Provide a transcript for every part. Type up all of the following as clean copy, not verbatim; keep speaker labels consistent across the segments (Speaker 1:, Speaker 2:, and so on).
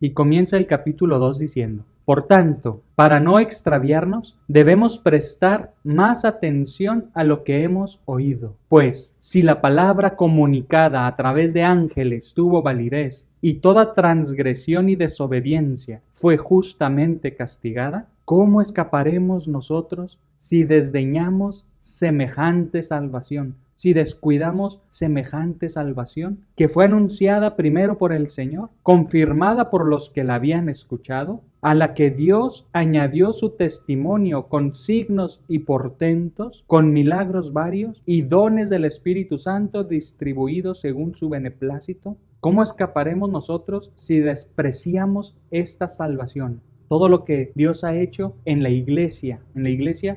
Speaker 1: Y comienza el capítulo 2 diciendo: por tanto, para no extraviarnos, debemos prestar más atención a lo que hemos oído. Pues, si la palabra comunicada a través de ángeles tuvo validez, y toda transgresión y desobediencia fue justamente castigada, ¿cómo escaparemos nosotros si desdeñamos semejante salvación? Si descuidamos semejante salvación, que fue anunciada primero por el Señor, confirmada por los que la habían escuchado, a la que Dios añadió su testimonio con signos y portentos, con milagros varios y dones del Espíritu Santo distribuidos según su beneplácito. ¿Cómo escaparemos nosotros si despreciamos esta salvación? Todo lo que Dios ha hecho en la iglesia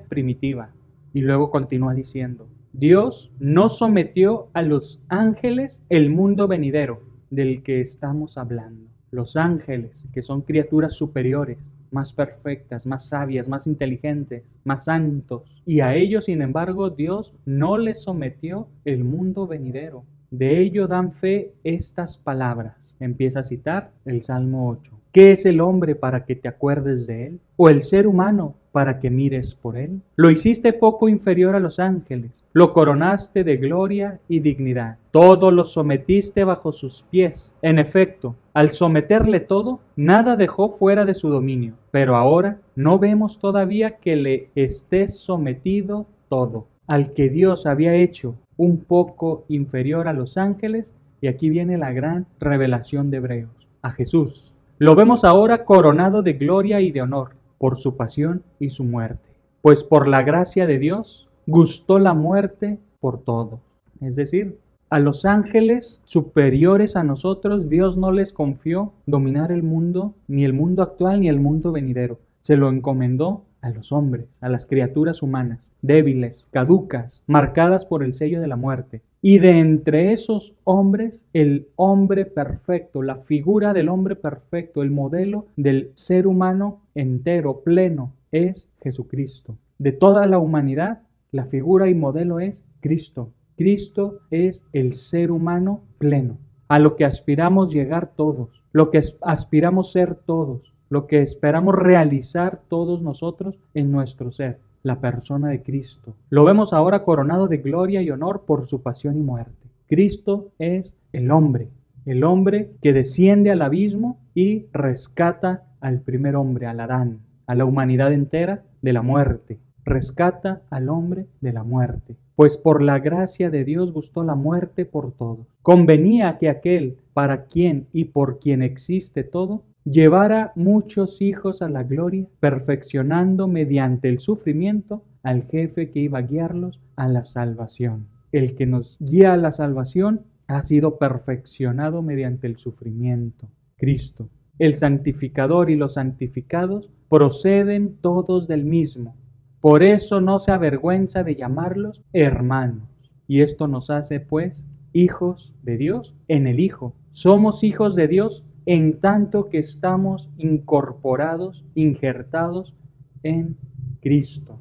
Speaker 1: primitiva. Y luego continúa diciendo: Dios no sometió a los ángeles el mundo venidero del que estamos hablando. Los ángeles, que son criaturas superiores, más perfectas, más sabias, más inteligentes, más santos. Y a ellos, sin embargo, Dios no les sometió el mundo venidero. De ello dan fe estas palabras. Empieza a citar el Salmo 8. ¿Qué es el hombre para que te acuerdes de él? ¿O el ser humano para que mires por él? Lo hiciste poco inferior a los ángeles, lo coronaste de gloria y dignidad. Todo lo sometiste bajo sus pies. En efecto, al someterle todo, nada dejó fuera de su dominio. Pero ahora no vemos todavía que le esté sometido todo. Al que Dios había hecho un poco inferior a los ángeles, y aquí viene la gran revelación de Hebreos, a Jesús. Lo vemos ahora coronado de gloria y de honor por su pasión y su muerte. Pues por la gracia de Dios gustó la muerte por todos. Es decir, a los ángeles superiores a nosotros, Dios no les confió dominar el mundo, ni el mundo actual ni el mundo venidero. Se lo encomendó a los hombres, a las criaturas humanas, débiles, caducas, marcadas por el sello de la muerte. Y de entre esos hombres, el hombre perfecto, la figura del hombre perfecto, el modelo del ser humano entero, pleno, es Jesucristo. De toda la humanidad, la figura y modelo es Cristo. Cristo es el ser humano pleno, a lo que aspiramos llegar todos, lo que aspiramos ser todos, lo que esperamos realizar todos nosotros en nuestro ser, la persona de Cristo. Lo vemos ahora coronado de gloria y honor por su pasión y muerte. Cristo es el hombre que desciende al abismo y rescata al primer hombre, al Adán, a la humanidad entera de la muerte. Rescata al hombre de la muerte. Pues por la gracia de Dios gustó la muerte por todos. Convenía que aquel para quien y por quien existe todo, llevara muchos hijos a la gloria, perfeccionando mediante el sufrimiento al jefe que iba a guiarlos a la salvación. El que nos guía a la salvación ha sido perfeccionado mediante el sufrimiento, Cristo. El santificador y los santificados proceden todos del mismo. Por eso no se avergüenza de llamarlos hermanos. Y esto nos hace, pues, hijos de Dios en el Hijo. Somos hijos de Dios en tanto que estamos incorporados, injertados en Cristo.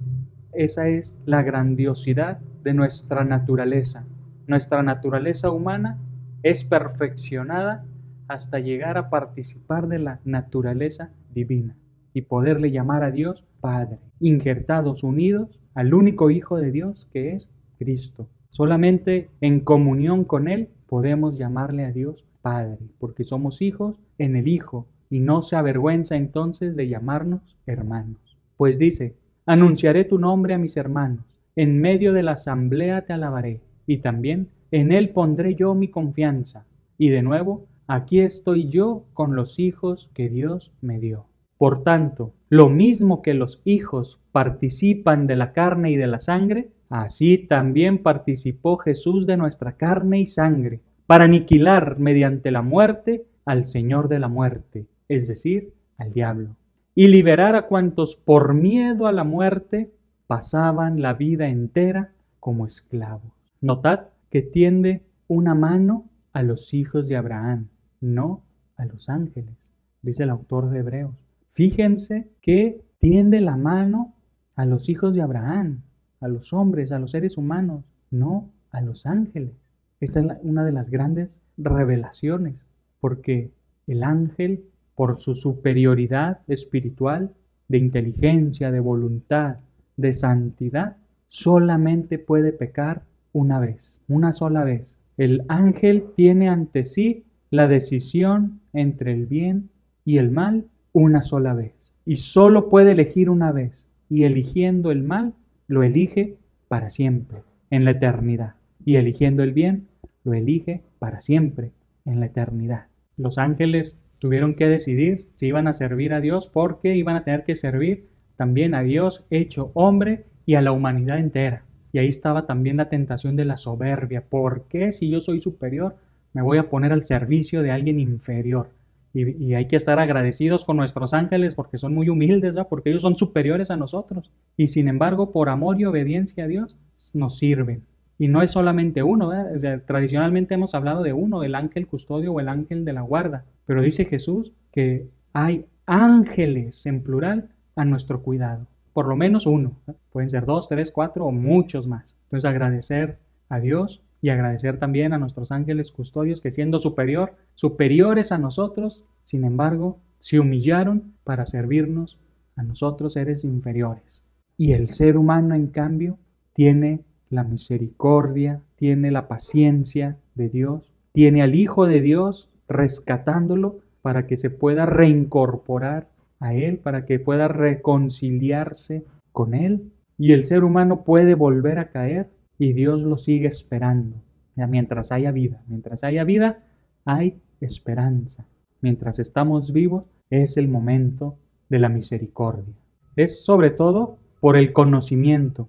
Speaker 1: Esa es la grandiosidad de nuestra naturaleza. Nuestra naturaleza humana es perfeccionada hasta llegar a participar de la naturaleza divina y poderle llamar a Dios Padre, injertados, unidos al único Hijo de Dios que es Cristo. Solamente en comunión con Él podemos llamarle a Dios Padre, porque somos hijos en el Hijo, y no se avergüenza entonces de llamarnos hermanos. Pues dice: anunciaré tu nombre a mis hermanos, en medio de la asamblea te alabaré, y también en Él pondré yo mi confianza. Y de nuevo, aquí estoy yo con los hijos que Dios me dio. Por tanto, lo mismo que los hijos participan de la carne y de la sangre, así también participó Jesús de nuestra carne y sangre, para aniquilar mediante la muerte al Señor de la muerte, es decir, al diablo, y liberar a cuantos por miedo a la muerte pasaban la vida entera como esclavos. Notad que tiende una mano a los hijos de Abraham, no a los ángeles, dice el autor de Hebreos. Fíjense que tiende la mano a los hijos de Abraham, a los hombres, a los seres humanos, no a los ángeles. Esta es una de las grandes revelaciones, porque el ángel por su superioridad espiritual, de inteligencia, de voluntad, de santidad, solamente puede pecar una vez, una sola vez. El ángel tiene ante sí la decisión entre el bien y el mal una sola vez. Y solo puede elegir una vez. Y eligiendo el mal, lo elige para siempre, en la eternidad. Y eligiendo el bien, lo elige para siempre, en la eternidad. Los ángeles tuvieron que decidir si iban a servir a Dios, porque iban a tener que servir también a Dios hecho hombre y a la humanidad entera. Y ahí estaba también la tentación de la soberbia. ¿Por qué si yo soy superior me voy a poner al servicio de alguien inferior? Y hay que estar agradecidos con nuestros ángeles porque son muy humildes, ¿verdad? Porque ellos son superiores a nosotros. Y sin embargo, por amor y obediencia a Dios, nos sirven. Y no es solamente uno, ¿verdad? O sea, tradicionalmente hemos hablado de uno, el ángel custodio o el ángel de la guarda. Pero dice Jesús que hay ángeles en plural a nuestro cuidado. Por lo menos uno, ¿no? Pueden ser 2, 3, 4 o muchos más. Entonces agradecer a Dios y agradecer también a nuestros ángeles custodios que siendo superiores a nosotros, sin embargo, se humillaron para servirnos a nosotros seres inferiores. Y el ser humano, en cambio, tiene la misericordia, tiene la paciencia de Dios, tiene al Hijo de Dios rescatándolo para que se pueda reincorporar a Él, para que pueda reconciliarse con Él. Y el ser humano puede volver a caer y Dios lo sigue esperando. Mientras haya vida, hay esperanza. Mientras estamos vivos, es el momento de la misericordia. Es sobre todo por el conocimiento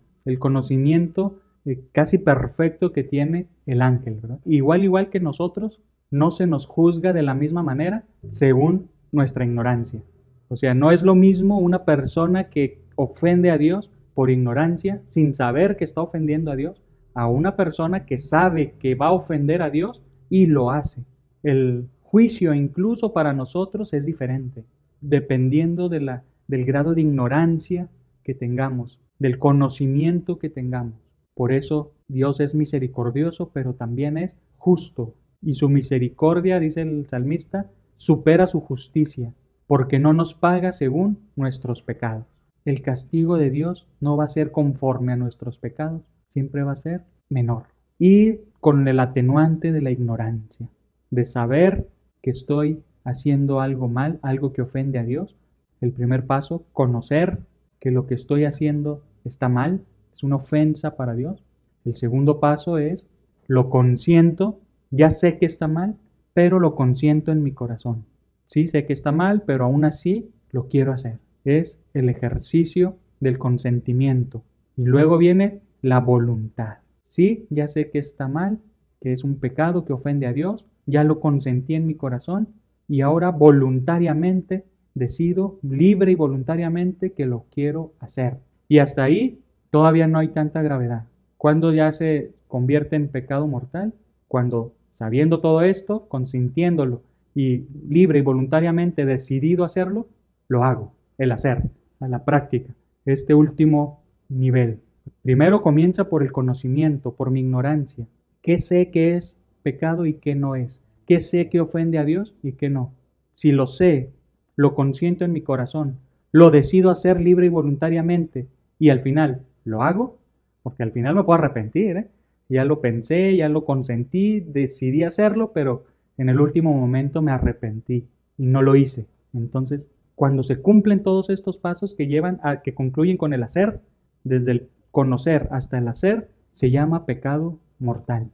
Speaker 1: casi perfecto que tiene el ángel, ¿verdad? Igual que nosotros, no se nos juzga de la misma manera según nuestra ignorancia. O sea, no es lo mismo una persona que ofende a Dios por ignorancia, sin saber que está ofendiendo a Dios, a una persona que sabe que va a ofender a Dios y lo hace. El juicio incluso para nosotros es diferente, dependiendo del grado de ignorancia que tengamos, del conocimiento que tengamos. Por eso Dios es misericordioso, pero también es justo. Y su misericordia, dice el salmista, supera su justicia, porque no nos paga según nuestros pecados. El castigo de Dios no va a ser conforme a nuestros pecados, siempre va a ser menor. Y con el atenuante de la ignorancia, de saber que estoy haciendo algo mal, algo que ofende a Dios. El primer paso, conocer que lo que estoy haciendo está mal, es una ofensa para Dios. El segundo paso es, lo consiento, ya sé que está mal, pero lo consiento en mi corazón. Sí, sé que está mal, pero aún así lo quiero hacer. Es el ejercicio del consentimiento. Y luego viene la voluntad. Sí, ya sé que está mal, que es un pecado que ofende a Dios, ya lo consentí en mi corazón y ahora voluntariamente decido, libre y voluntariamente, que lo quiero hacer. Y hasta ahí todavía no hay tanta gravedad. ¿Cuándo ya se convierte en pecado mortal? Cuando, sabiendo todo esto, consintiéndolo y libre y voluntariamente decidido hacerlo, lo hago, el hacer, a la práctica. Este último nivel. Primero comienza por el conocimiento, por mi ignorancia. ¿Qué sé que es pecado y qué no es? ¿Qué sé que ofende a Dios y qué no? Si lo sé, lo consiento en mi corazón, lo decido hacer libre y voluntariamente y al final lo hago, porque al final me puedo arrepentir, ¿eh? Ya lo pensé, ya lo consentí, decidí hacerlo, pero en el último momento me arrepentí y no lo hice. Entonces, cuando se cumplen todos estos pasos que concluyen con el hacer, desde el conocer hasta el hacer, se llama pecado mortal.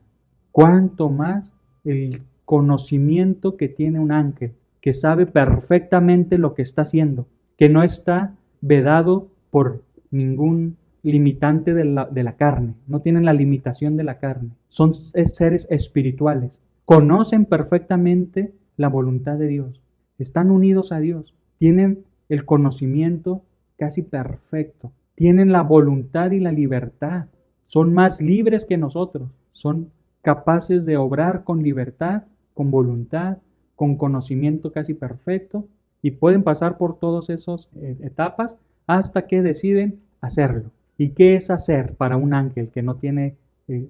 Speaker 1: Cuanto más el conocimiento que tiene un ángel, que sabe perfectamente lo que está haciendo, que no está vedado por ningún limitante de la carne, no tienen la limitación de la carne, son seres espirituales, conocen perfectamente la voluntad de Dios, están unidos a Dios, tienen el conocimiento casi perfecto, tienen la voluntad y la libertad, son más libres que nosotros, son capaces de obrar con libertad, con voluntad, con conocimiento casi perfecto y pueden pasar por todas esas etapas hasta que deciden hacerlo. ¿Y qué es hacer para un ángel que no tiene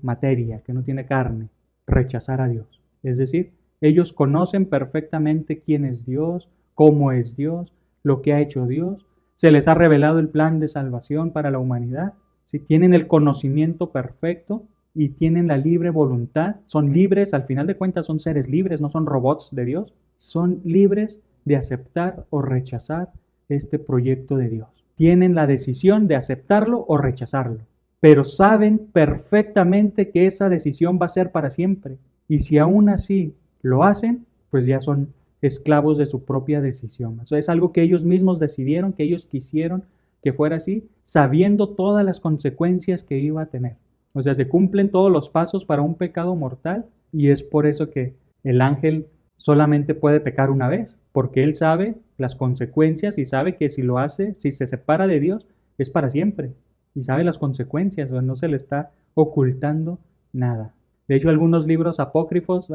Speaker 1: materia, que no tiene carne? Rechazar a Dios. Es decir, ellos conocen perfectamente quién es Dios, cómo es Dios, lo que ha hecho Dios. Se les ha revelado el plan de salvación para la humanidad. Si tienen el conocimiento perfecto y tienen la libre voluntad, son libres, al final de cuentas son seres libres, no son robots de Dios, son libres de aceptar o rechazar este proyecto de Dios. Tienen la decisión de aceptarlo o rechazarlo, pero saben perfectamente que esa decisión va a ser para siempre. Y si aún así lo hacen, pues ya son esclavos de su propia decisión. Eso es algo que ellos mismos decidieron, que ellos quisieron que fuera así, sabiendo todas las consecuencias que iba a tener. O sea, se cumplen todos los pasos para un pecado mortal y es por eso que el ángel solamente puede pecar una vez, porque él sabe las consecuencias y sabe que si lo hace, si se separa de Dios, es para siempre. Y sabe las consecuencias, o no se le está ocultando nada. De hecho, algunos libros apócrifos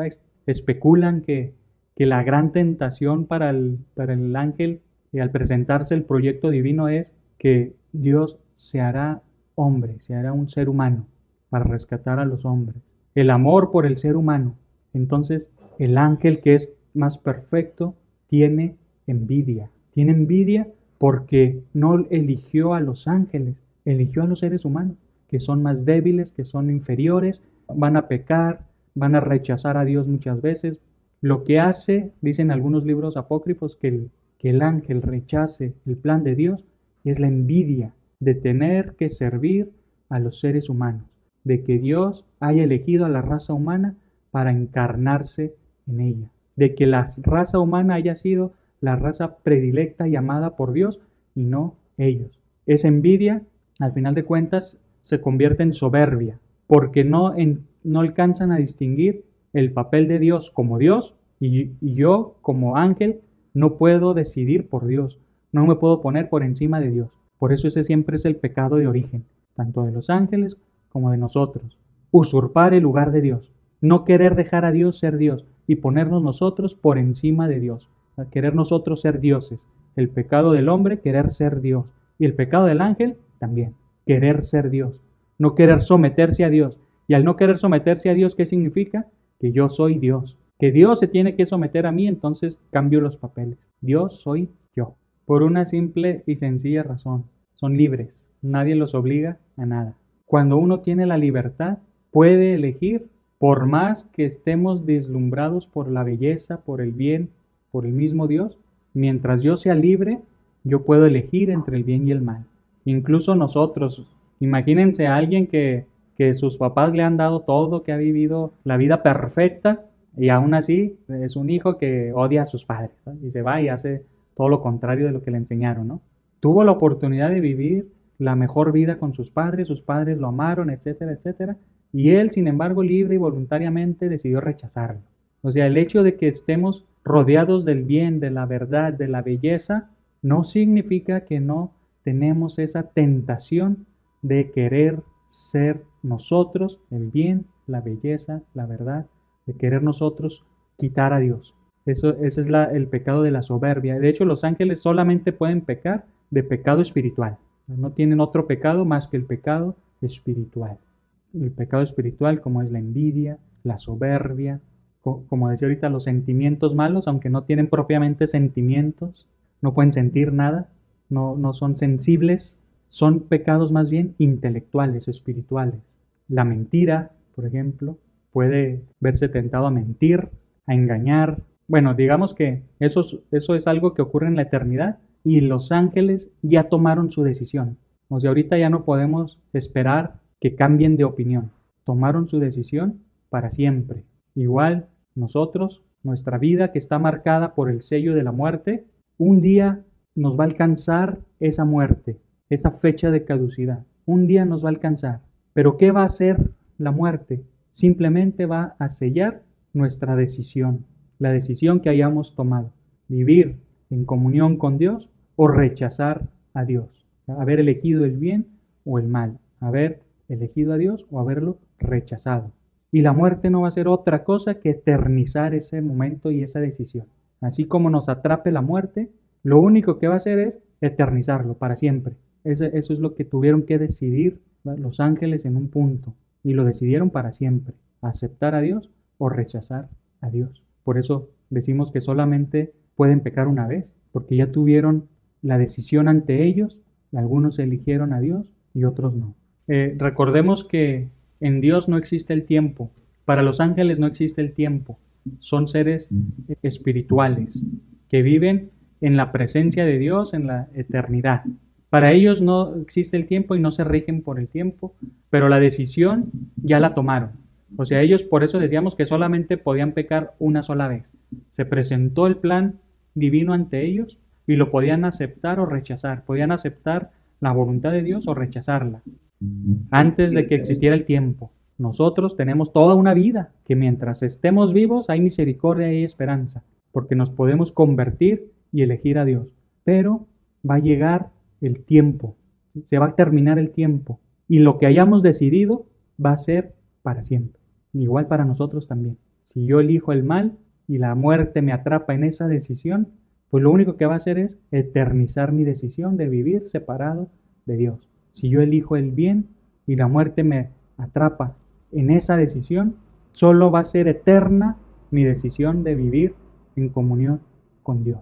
Speaker 1: especulan que la gran tentación para el ángel al presentarse el proyecto divino es que Dios se hará hombre, se hará un ser humano para rescatar a los hombres. El amor por el ser humano. Entonces, el ángel que es más perfecto tiene envidia. Tiene envidia porque no eligió a los ángeles, eligió a los seres humanos, que son más débiles, que son inferiores, van a pecar, van a rechazar a Dios muchas veces. Lo que hace, dicen algunos libros apócrifos, que el ángel rechace el plan de Dios es la envidia de tener que servir a los seres humanos, de que Dios haya elegido a la raza humana para encarnarse en ella, de que la raza humana haya sido la raza predilecta y amada por Dios y no ellos. Esa envidia, al final de cuentas, se convierte en soberbia, porque no alcanzan a distinguir el papel de Dios como Dios y yo como ángel no puedo decidir por Dios, no me puedo poner por encima de Dios. Por eso ese siempre es el pecado de origen, tanto de los ángeles como de nosotros. Usurpar el lugar de Dios, no querer dejar a Dios ser Dios y ponernos nosotros por encima de Dios, querer nosotros ser dioses. El pecado del hombre, querer ser Dios, y el pecado del ángel también, querer ser Dios, no querer someterse a Dios. Y al no querer someterse a Dios, ¿qué significa? Que yo soy Dios, que Dios se tiene que someter a mí, entonces cambio los papeles. Dios soy yo, por una simple y sencilla razón. Son libres, nadie los obliga a nada. Cuando uno tiene la libertad, puede elegir, por más que estemos deslumbrados por la belleza, por el bien, por el mismo Dios, mientras yo sea libre, yo puedo elegir entre el bien y el mal. Incluso nosotros, imagínense a alguien que sus papás le han dado todo, que ha vivido la vida perfecta y aún así es un hijo que odia a sus padres, ¿no? Y se va y hace todo lo contrario de lo que le enseñaron, ¿no? Tuvo la oportunidad de vivir la mejor vida con sus padres lo amaron, etcétera, etcétera, y él, sin embargo, libre y voluntariamente decidió rechazarlo. O sea, el hecho de que estemos rodeados del bien, de la verdad, de la belleza, no significa que no tenemos esa tentación de querer ser nosotros el bien, la belleza, la verdad, de querer nosotros quitar a Dios. Ese es el pecado de la soberbia. De hecho, los ángeles solamente pueden pecar de pecado espiritual. No tienen otro pecado más que el pecado espiritual. El pecado espiritual, como es la envidia, la soberbia, como decía ahorita, los sentimientos malos, aunque no tienen propiamente sentimientos, no pueden sentir nada, no son sensibles, son pecados más bien intelectuales, espirituales. La mentira, por ejemplo, puede verse tentado a mentir, a engañar. Bueno, digamos que eso es algo que ocurre en la eternidad y los ángeles ya tomaron su decisión. O sea, ahorita ya no podemos esperar que cambien de opinión. Tomaron su decisión para siempre. Igual nosotros, nuestra vida que está marcada por el sello de la muerte, un día nos va a alcanzar esa muerte, esa fecha de caducidad. Un día nos va a alcanzar. Pero ¿qué va a hacer la muerte? Simplemente va a sellar nuestra decisión, la decisión que hayamos tomado. Vivir en comunión con Dios o rechazar a Dios. Haber elegido el bien o el mal. Haber elegido a Dios o haberlo rechazado. Y la muerte no va a ser otra cosa que eternizar ese momento y esa decisión. Así como nos atrape la muerte, lo único que va a hacer es eternizarlo para siempre. Eso es lo que tuvieron que decidir los ángeles en un punto. Y lo decidieron para siempre. Aceptar a Dios o rechazar a Dios. Por eso decimos que solamente pueden pecar una vez, porque ya tuvieron la decisión ante ellos, algunos eligieron a Dios y otros no. Recordemos que en Dios no existe el tiempo, para los ángeles no existe el tiempo, son seres espirituales que viven en la presencia de Dios en la eternidad. Para ellos no existe el tiempo y no se rigen por el tiempo, pero la decisión ya la tomaron. O sea, ellos por eso decíamos que solamente podían pecar una sola vez. Se presentó el plan divino ante ellos y lo podían aceptar o rechazar. Podían aceptar la voluntad de Dios o rechazarla antes de que existiera el tiempo. Nosotros tenemos toda una vida que mientras estemos vivos hay misericordia y esperanza, porque nos podemos convertir y elegir a Dios. Pero va a llegar el tiempo, se va a terminar el tiempo y lo que hayamos decidido va a ser para siempre. Igual para nosotros también. Si yo elijo el mal y la muerte me atrapa en esa decisión, pues lo único que va a hacer es eternizar mi decisión de vivir separado de Dios. Si yo elijo el bien y la muerte me atrapa en esa decisión, solo va a ser eterna mi decisión de vivir en comunión con Dios.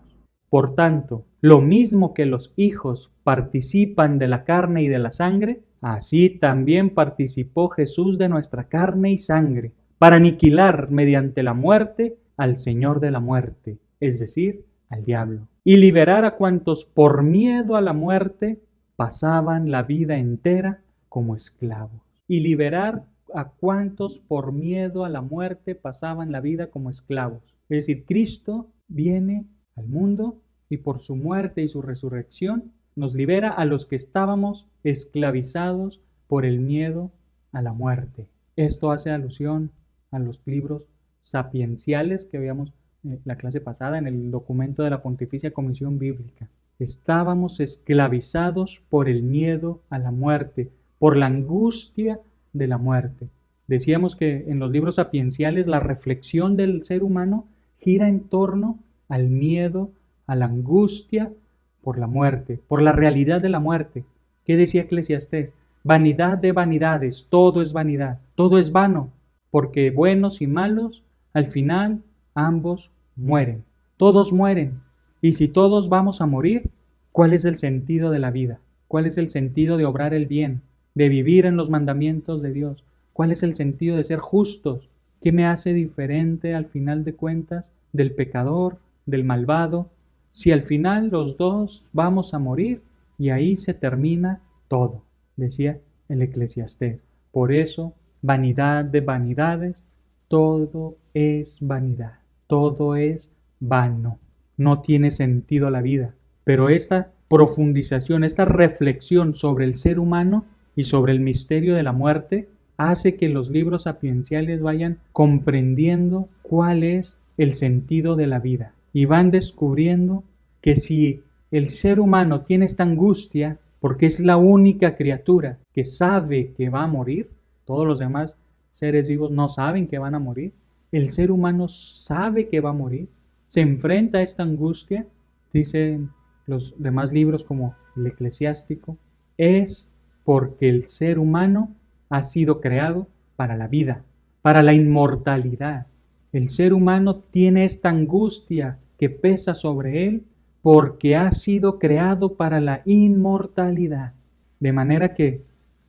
Speaker 1: Por tanto, lo mismo que los hijos participan de la carne y de la sangre, así también participó Jesús de nuestra carne y sangre, para aniquilar mediante la muerte al Señor de la muerte, es decir, al diablo, y liberar a cuantos por miedo a la muerte pasaban la vida entera como esclavos. Y liberar a cuantos por miedo a la muerte pasaban la vida como esclavos. Es decir, Cristo viene al mundo y por su muerte y su resurrección nos libera a los que estábamos esclavizados por el miedo a la muerte. Esto hace alusión a los libros sapienciales que veíamos en la clase pasada en el documento de la Pontificia Comisión Bíblica. Estábamos esclavizados por el miedo a la muerte, por la angustia de la muerte. Decíamos que en los libros sapienciales la reflexión del ser humano gira en torno al miedo, a la angustia por la muerte, por la realidad de la muerte. ¿Qué decía Eclesiastés? Vanidad de vanidades, todo es vanidad, todo es vano, porque buenos y malos, al final, ambos mueren, todos mueren. Y si todos vamos a morir, ¿cuál es el sentido de la vida? ¿Cuál es el sentido de obrar el bien, de vivir en los mandamientos de Dios? ¿Cuál es el sentido de ser justos? ¿Qué me hace diferente al final de cuentas del pecador, del malvado? Si al final los dos vamos a morir y ahí se termina todo, decía el Eclesiastés. Por eso, vanidad de vanidades, todo es vanidad, todo es vano. No tiene sentido la vida. Pero esta profundización, esta reflexión sobre el ser humano y sobre el misterio de la muerte hace que los libros sapienciales vayan comprendiendo cuál es el sentido de la vida. Y van descubriendo que si el ser humano tiene esta angustia, porque es la única criatura que sabe que va a morir, todos los demás seres vivos no saben que van a morir, el ser humano sabe que va a morir, se enfrenta a esta angustia, dicen los demás libros como el Eclesiástico, es porque el ser humano ha sido creado para la vida, para la inmortalidad. El ser humano tiene esta angustia que pesa sobre él porque ha sido creado para la inmortalidad. De manera que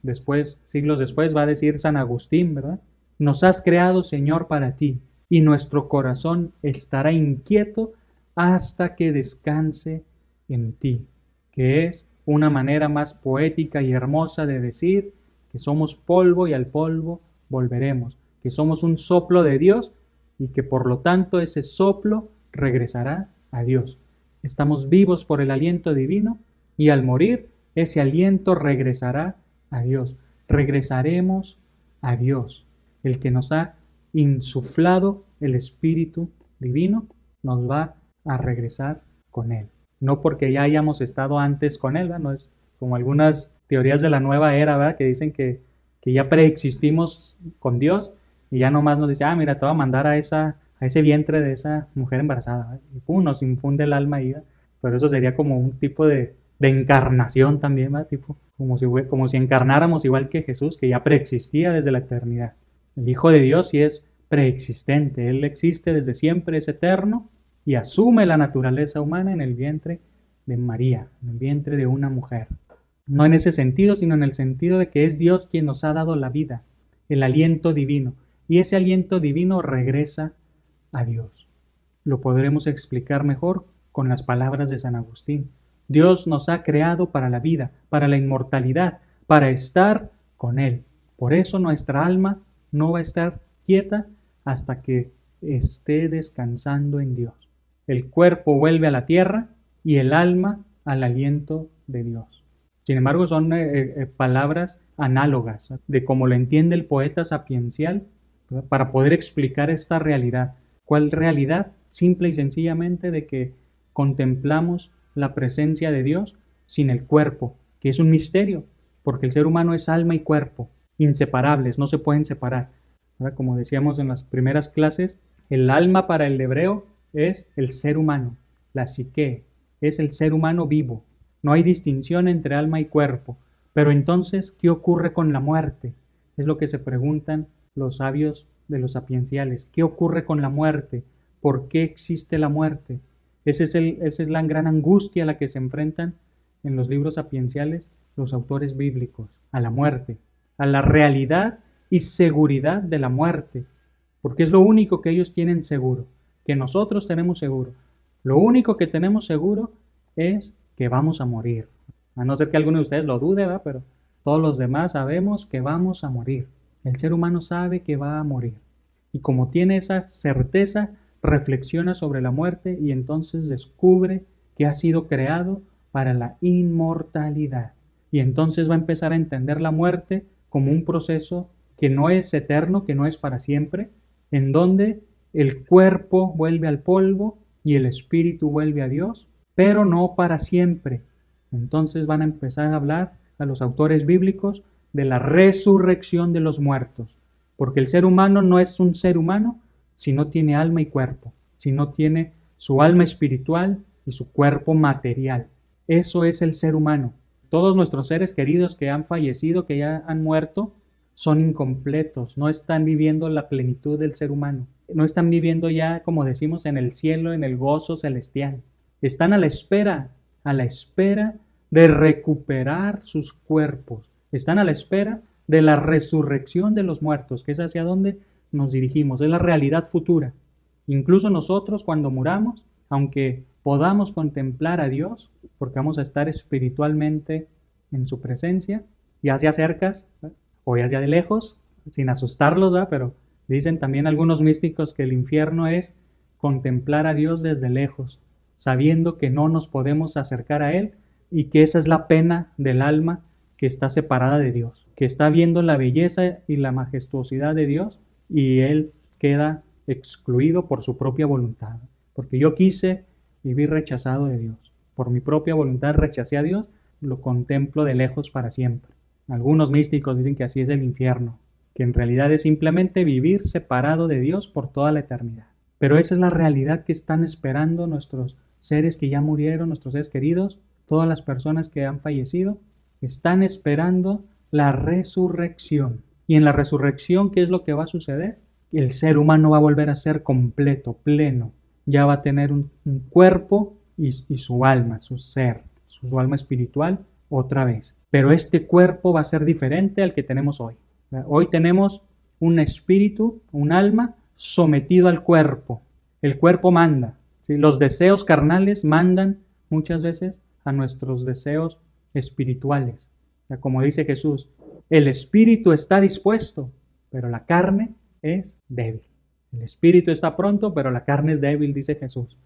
Speaker 1: después, siglos después, va a decir San Agustín, ¿verdad? Nos has creado, Señor, para ti, y nuestro corazón estará inquieto hasta que descanse en ti, que es una manera más poética y hermosa de decir que somos polvo y al polvo volveremos, que somos un soplo de Dios y que por lo tanto ese soplo regresará a Dios. Estamos vivos por el aliento divino y al morir ese aliento regresará a Dios. Regresaremos a Dios, el que nos ha insuflado el Espíritu Divino, nos va a regresar con Él. No porque ya hayamos estado antes con Él, ¿verdad? No es como algunas teorías de la nueva era, ¿verdad? Que dicen que ya preexistimos con Dios y ya nomás nos dice, mira, te voy a mandar a ese vientre de esa mujer embarazada, ¿verdad? Y pum, nos infunde el alma ahí, ¿verdad? Pero eso sería como un tipo de encarnación también, ¿verdad? Tipo, como si encarnáramos igual que Jesús, que ya preexistía desde la eternidad. El Hijo de Dios sí es preexistente, Él existe desde siempre, es eterno, y asume la naturaleza humana en el vientre de María, en el vientre de una mujer. No en ese sentido, sino en el sentido de que es Dios quien nos ha dado la vida, el aliento divino, y ese aliento divino regresa a Dios. Lo podremos explicar mejor con las palabras de San Agustín. Dios nos ha creado para la vida, para la inmortalidad, para estar con Él. Por eso nuestra alma no va a estar quieta hasta que esté descansando en Dios. El cuerpo vuelve a la tierra y el alma al aliento de Dios. Sin embargo, son palabras análogas de cómo lo entiende el poeta sapiencial, ¿verdad?, para poder explicar esta realidad. ¿Cuál realidad? Simple y sencillamente de que contemplamos la presencia de Dios sin el cuerpo, que es un misterio, porque el ser humano es alma y cuerpo, inseparables, no se pueden separar. ¿Verdad? Como decíamos en las primeras clases, el alma para el hebreo es el ser humano, la psique, es el ser humano vivo. No hay distinción entre alma y cuerpo. Pero entonces, ¿qué ocurre con la muerte? Es lo que se preguntan los sabios de los sapienciales. ¿Qué ocurre con la muerte? ¿Por qué existe la muerte? Esa es la gran angustia a la que se enfrentan en los libros sapienciales los autores bíblicos, a la muerte, a la realidad y seguridad de la muerte, porque es lo único que ellos tienen seguro, que nosotros tenemos seguro. Lo único que tenemos seguro es que vamos a morir. A no ser que alguno de ustedes lo dude, ¿verdad? Pero todos los demás sabemos que vamos a morir. El ser humano sabe que va a morir. Y como tiene esa certeza, reflexiona sobre la muerte y entonces descubre que ha sido creado para la inmortalidad. Y entonces va a empezar a entender la muerte como un proceso que no es eterno, que no es para siempre, en donde el cuerpo vuelve al polvo y el espíritu vuelve a Dios, pero no para siempre. Entonces van a empezar a hablar a los autores bíblicos de la resurrección de los muertos, porque el ser humano no es un ser humano si no tiene alma y cuerpo, si no tiene su alma espiritual y su cuerpo material. Eso es el ser humano. Todos nuestros seres queridos que han fallecido, que ya han muerto, son incompletos, no están viviendo la plenitud del ser humano, no están viviendo ya, como decimos, en el cielo, en el gozo celestial. Están a la espera de recuperar sus cuerpos. Están a la espera de la resurrección de los muertos, que es hacia donde nos dirigimos, es la realidad futura. Incluso nosotros cuando muramos, aunque podamos contemplar a Dios, porque vamos a estar espiritualmente en su presencia, ya sea cerca o ya sea de lejos, sin asustarlos, ¿verdad? Pero dicen también algunos místicos que el infierno es contemplar a Dios desde lejos, sabiendo que no nos podemos acercar a Él y que esa es la pena del alma que está separada de Dios, que está viendo la belleza y la majestuosidad de Dios y Él queda excluido por su propia voluntad. Porque yo quise vivir rechazado de Dios. Por mi propia voluntad rechacé a Dios, lo contemplo de lejos para siempre. Algunos místicos dicen que así es el infierno, que en realidad es simplemente vivir separado de Dios por toda la eternidad. Pero esa es la realidad que están esperando nuestros seres que ya murieron, nuestros seres queridos, todas las personas que han fallecido, están esperando la resurrección. Y en la resurrección, ¿qué es lo que va a suceder? El ser humano va a volver a ser completo, pleno. Ya va a tener un cuerpo y su alma, su ser, su alma espiritual otra vez. Pero este cuerpo va a ser diferente al que tenemos hoy. Hoy tenemos un espíritu, un alma sometido al cuerpo. El cuerpo manda. ¿Sí? Los deseos carnales mandan muchas veces a nuestros deseos espirituales. Como dice Jesús, el espíritu está dispuesto, pero la carne es débil. El espíritu está pronto, pero la carne es débil, dice Jesús.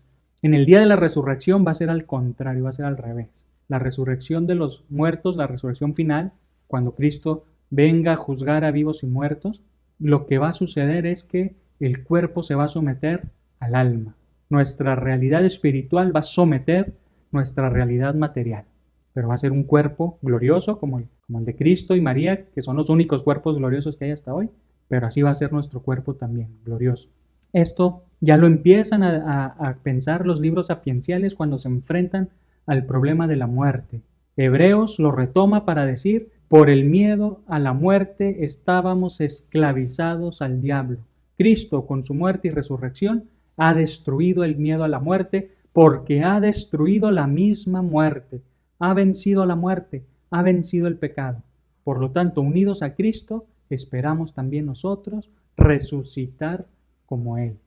Speaker 1: En el día de la resurrección va a ser al contrario, va a ser al revés. La resurrección de los muertos, la resurrección final, cuando Cristo venga a juzgar a vivos y muertos, lo que va a suceder es que el cuerpo se va a someter al alma. Nuestra realidad espiritual va a someter nuestra realidad material. Pero va a ser un cuerpo glorioso como el de Cristo y María, que son los únicos cuerpos gloriosos que hay hasta hoy. Pero así va a ser nuestro cuerpo también, glorioso. Esto ya lo empiezan a pensar los libros sapienciales cuando se enfrentan al problema de la muerte. Hebreos lo retoma para decir, por el miedo a la muerte estábamos esclavizados al diablo. Cristo, con su muerte y resurrección, ha destruido el miedo a la muerte, porque ha destruido la misma muerte, ha vencido la muerte, ha vencido el pecado. Por lo tanto, unidos a Cristo, esperamos también nosotros resucitar como Él,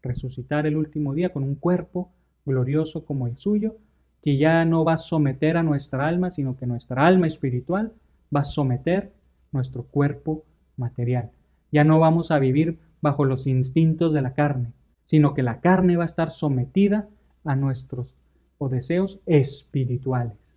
Speaker 1: resucitar el último día con un cuerpo glorioso como el suyo, que ya no va a someter a nuestra alma, sino que nuestra alma espiritual va a someter nuestro cuerpo material. Ya no vamos a vivir bajo los instintos de la carne, sino que la carne va a estar sometida a nuestros deseos espirituales.